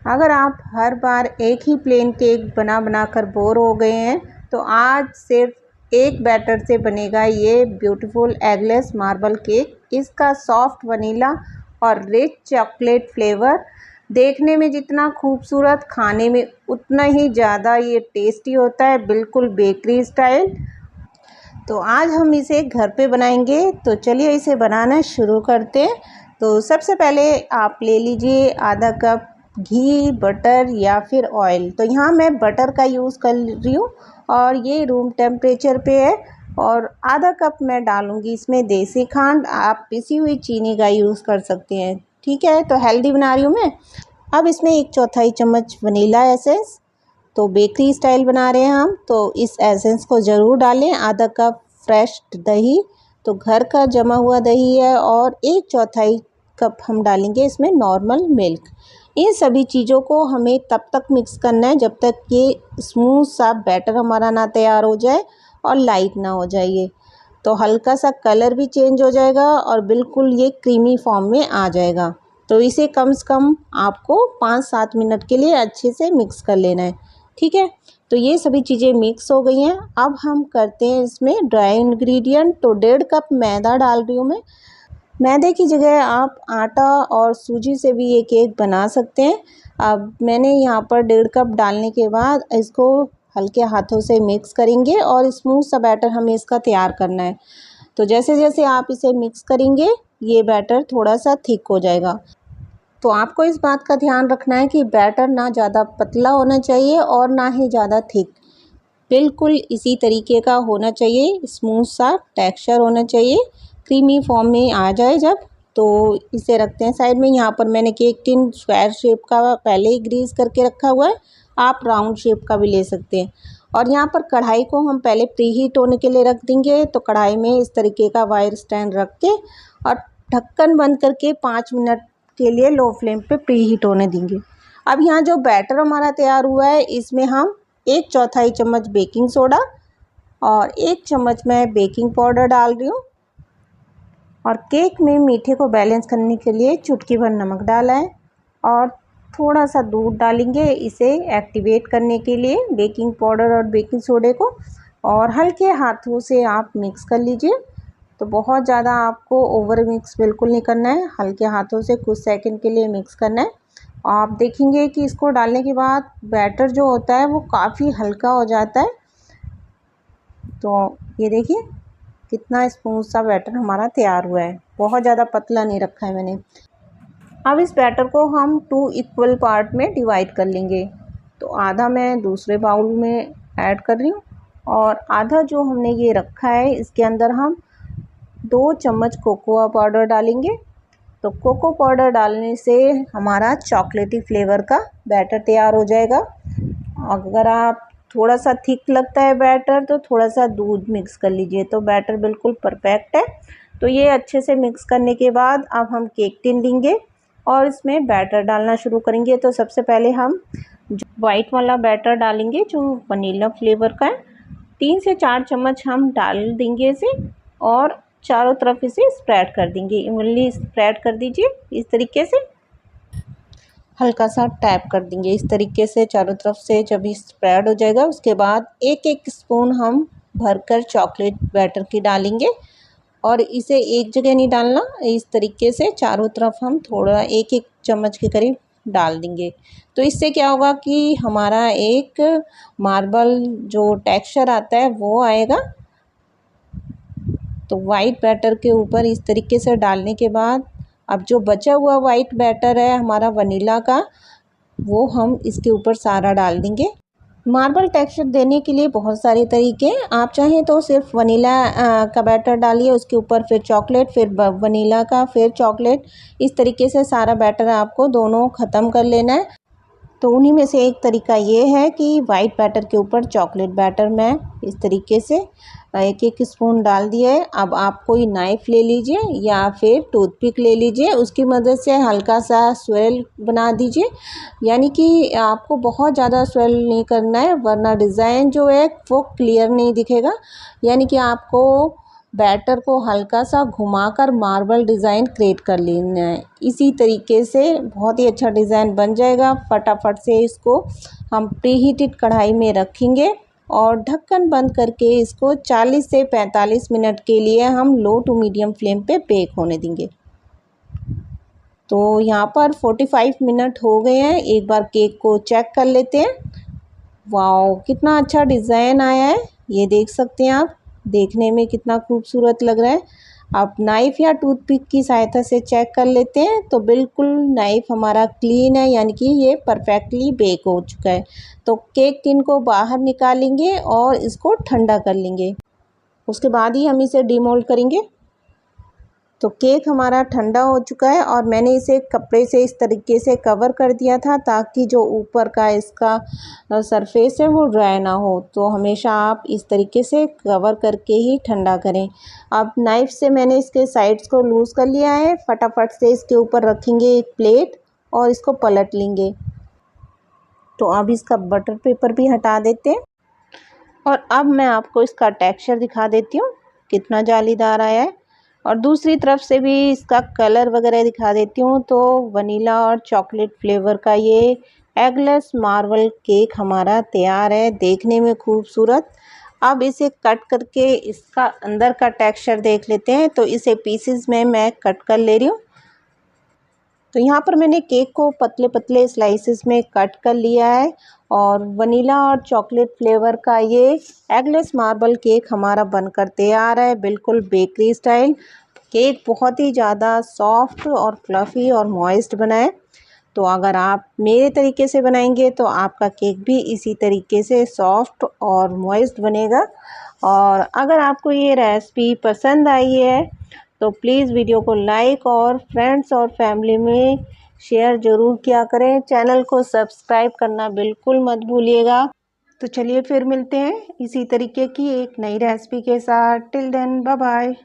अगर आप हर बार एक ही प्लेन केक बना कर बोर हो गए हैं तो आज सिर्फ एक बैटर से बनेगा ये ब्यूटीफुल एगलेस मार्बल केक। इसका सॉफ्ट वनीला और रिच चॉकलेट फ्लेवर देखने में जितना खूबसूरत, खाने में उतना ही ज़्यादा ये टेस्टी होता है, बिल्कुल बेकरी स्टाइल। तो आज हम इसे घर पे बनाएंगे, तो चलिए इसे बनाना शुरू करते हैं। तो सबसे पहले आप ले लीजिए आधा कप घी, बटर या फिर ऑयल। तो यहाँ मैं बटर का यूज़ कर रही हूँ और ये रूम टेम्परेचर पे है। और आधा कप मैं डालूँगी इसमें देसी खांड, आप पिसी हुई चीनी का यूज़ कर सकते हैं, ठीक है। तो हेल्दी बना रही हूँ मैं। अब इसमें 1/4 चम्मच वनीला एसेंस, तो बेकरी स्टाइल बना रहे हैं हम, तो इस एसेंस को ज़रूर डालें। आधा कप फ्रेश दही, तो घर का जमा हुआ दही है, और 1/4 कप हम डालेंगे इसमें नॉर्मल मिल्क। इन सभी चीज़ों को हमें तब तक मिक्स करना है जब तक ये स्मूथ सा बैटर हमारा ना तैयार हो जाए और लाइट ना हो जाए ये। तो हल्का सा कलर भी चेंज हो जाएगा और बिल्कुल ये क्रीमी फॉर्म में आ जाएगा। तो इसे कम से कम आपको 5-7 मिनट के लिए अच्छे से मिक्स कर लेना है, ठीक है। तो ये सभी चीज़ें मिक्स हो गई हैं। अब हम करते हैं इसमें ड्राई इंग्रेडिएंट। तो 1.5 कप मैदा डाल रही हूँ मैं। मैदे की जगह आप आटा और सूजी से भी ये केक बना सकते हैं। अब मैंने यहाँ पर 1.5 कप डालने के बाद इसको हल्के हाथों से मिक्स करेंगे और स्मूथ सा बैटर हमें इसका तैयार करना है। तो जैसे जैसे आप इसे मिक्स करेंगे ये बैटर थोड़ा सा थिक हो जाएगा। तो आपको इस बात का ध्यान रखना है कि बैटर ना ज़्यादा पतला होना चाहिए और ना ही ज़्यादा थिक, बिल्कुल इसी तरीके का होना चाहिए, स्मूथ सा टेक्सचर होना चाहिए, क्रीमी फॉर्म में आ जाए जब। तो इसे रखते हैं साइड में। यहाँ पर मैंने केक टिन स्क्वायर शेप का पहले ही ग्रीस करके रखा हुआ है, आप राउंड शेप का भी ले सकते हैं। और यहाँ पर कढ़ाई को हम पहले प्री हीट होने के लिए रख देंगे। तो कढ़ाई में इस तरीके का वायर स्टैंड रख के और ढक्कन बंद करके 5 मिनट के लिए लो फ्लेम पे प्री हीट होने देंगे। अब यहाँ जो बैटर हमारा तैयार हुआ है इसमें हम 1/4 चम्मच बेकिंग सोडा और 1 चम्मच मैं बेकिंग पाउडर डाल रही हूँ, और केक में मीठे को बैलेंस करने के लिए चुटकी भर नमक डाला है, और थोड़ा सा दूध डालेंगे इसे एक्टिवेट करने के लिए, बेकिंग पाउडर और बेकिंग सोडे को। और हल्के हाथों से आप मिक्स कर लीजिए। तो बहुत ज़्यादा आपको ओवर मिक्स बिल्कुल नहीं करना है, हल्के हाथों से कुछ सेकंड के लिए मिक्स करना है। आप देखेंगे कि इसको डालने के बाद बैटर जो होता है वो काफ़ी हल्का हो जाता है। तो ये देखिए कितना स्मूथ सा बैटर हमारा तैयार हुआ है, बहुत ज़्यादा पतला नहीं रखा है मैंने। अब इस बैटर को हम 2 इक्वल पार्ट में डिवाइड कर लेंगे। तो आधा मैं दूसरे बाउल में ऐड कर रही हूँ, और आधा जो हमने ये रखा है इसके अंदर हम 2 चम्मच कोकोआ पाउडर डालेंगे। तो कोको पाउडर डालने से हमारा चॉकलेटी फ्लेवर का बैटर तैयार हो जाएगा। अगर आप थोड़ा सा थिक लगता है बैटर तो थोड़ा सा दूध मिक्स कर लीजिए, तो बैटर बिल्कुल परफेक्ट है। तो ये अच्छे से मिक्स करने के बाद अब हम केक टिन लेंगे और इसमें बैटर डालना शुरू करेंगे। तो सबसे पहले हम वाइट वाला बैटर डालेंगे जो वनीला फ्लेवर का है। 3 से 4 चम्मच हम डाल देंगे इसे, और चारों तरफ इसे स्प्रेड कर देंगे। इवनली स्प्रेड कर दीजिए इस तरीके से, हल्का सा टैप कर देंगे इस तरीके से चारों तरफ से। जब ये स्प्रेड हो जाएगा उसके बाद 1-1 स्पून हम भरकर चॉकलेट बैटर की डालेंगे, और इसे एक जगह नहीं डालना, इस तरीके से चारों तरफ हम थोड़ा 1-1 चम्मच के करीब डाल देंगे। तो इससे क्या होगा कि हमारा एक मार्बल जो टेक्सचर आता है वो आएगा। तो वाइट बैटर के ऊपर इस तरीके से डालने के बाद अब जो बचा हुआ वाइट बैटर है हमारा वनीला का, वो हम इसके ऊपर सारा डाल देंगे। मार्बल टेक्सचर देने के लिए बहुत सारे तरीके हैं। आप चाहें तो सिर्फ वनीला का बैटर डालिए, उसके ऊपर फिर चॉकलेट, फिर वनीला का, फिर चॉकलेट, इस तरीके से सारा बैटर आपको दोनों ख़त्म कर लेना है। तो उन्हीं में से एक तरीका ये है कि वाइट बैटर के ऊपर चॉकलेट बैटर मैं इस तरीके से 1-1 स्पून डाल दिया है। अब आप कोई नाइफ़ ले लीजिए या फिर टूथपिक ले लीजिए, उसकी मदद से हल्का सा स्वेल बना दीजिए। यानी कि आपको बहुत ज़्यादा स्वेल नहीं करना है, वरना डिज़ाइन जो है वो क्लियर नहीं दिखेगा। यानी कि आपको बैटर को हल्का सा घुमाकर मार्बल डिज़ाइन क्रिएट कर लेना है। इसी तरीके से बहुत ही अच्छा डिज़ाइन बन जाएगा। फटाफट से इसको हम प्रीहीटेड कढ़ाई में रखेंगे और ढक्कन बंद करके इसको 40 से 45 मिनट के लिए हम लो टू मीडियम फ्लेम पे बेक होने देंगे। तो यहाँ पर 45 मिनट हो गए हैं। एक बार केक को चेक कर लेते हैं। वाओ, कितना अच्छा डिज़ाइन आया है, ये देख सकते हैं आप। देखने में कितना खूबसूरत लग रहा है। आप नाइफ़ या टूथपिक की सहायता से चेक कर लेते हैं तो बिल्कुल नाइफ़ हमारा क्लीन है, यानी कि ये परफेक्टली बेक हो चुका है। तो केक टिन को बाहर निकालेंगे और इसको ठंडा कर लेंगे। उसके बाद ही हम इसे डीमोल्ड करेंगे। तो केक हमारा ठंडा हो चुका है और मैंने इसे कपड़े से इस तरीके से कवर कर दिया था ताकि जो ऊपर का इसका सरफेस है वो ड्राई ना हो। तो हमेशा आप इस तरीके से कवर करके ही ठंडा करें। अब नाइफ़ से मैंने इसके साइड्स को लूज़ कर लिया है। फटाफट से इसके ऊपर रखेंगे एक प्लेट और इसको पलट लेंगे। तो अब इसका बटर पेपर भी हटा देते हैं और अब मैं आपको इसका टेक्सचर दिखा देती हूँ कितना जालीदार आया है। और दूसरी तरफ से भी इसका कलर वगैरह दिखा देती हूँ। तो वनीला और चॉकलेट फ्लेवर का ये एगलेस मार्बल केक हमारा तैयार है, देखने में खूबसूरत। अब इसे कट करके इसका अंदर का टेक्सचर देख लेते हैं। तो इसे पीसेस में मैं कट कर ले रही हूँ। तो यहाँ पर मैंने केक को पतले पतले स्लाइसेस में कट कर लिया है और वनीला और चॉकलेट फ्लेवर का ये एगलेस मार्बल केक हमारा बनकर तैयार है, बिल्कुल बेकरी स्टाइल। केक बहुत ही ज़्यादा सॉफ्ट और फ्लफ़ी और मॉइस्ट बना है। तो अगर आप मेरे तरीके से बनाएंगे तो आपका केक भी इसी तरीके से सॉफ्ट और मॉइस्ट बनेगा। और अगर आपको ये रेसिपी पसंद आई है तो प्लीज़ वीडियो को लाइक और फ्रेंड्स और फैमिली में शेयर ज़रूर किया करें। चैनल को सब्सक्राइब करना बिल्कुल मत भूलिएगा। तो चलिए फिर मिलते हैं इसी तरीके की एक नई रेसिपी के साथ। Till then bye bye.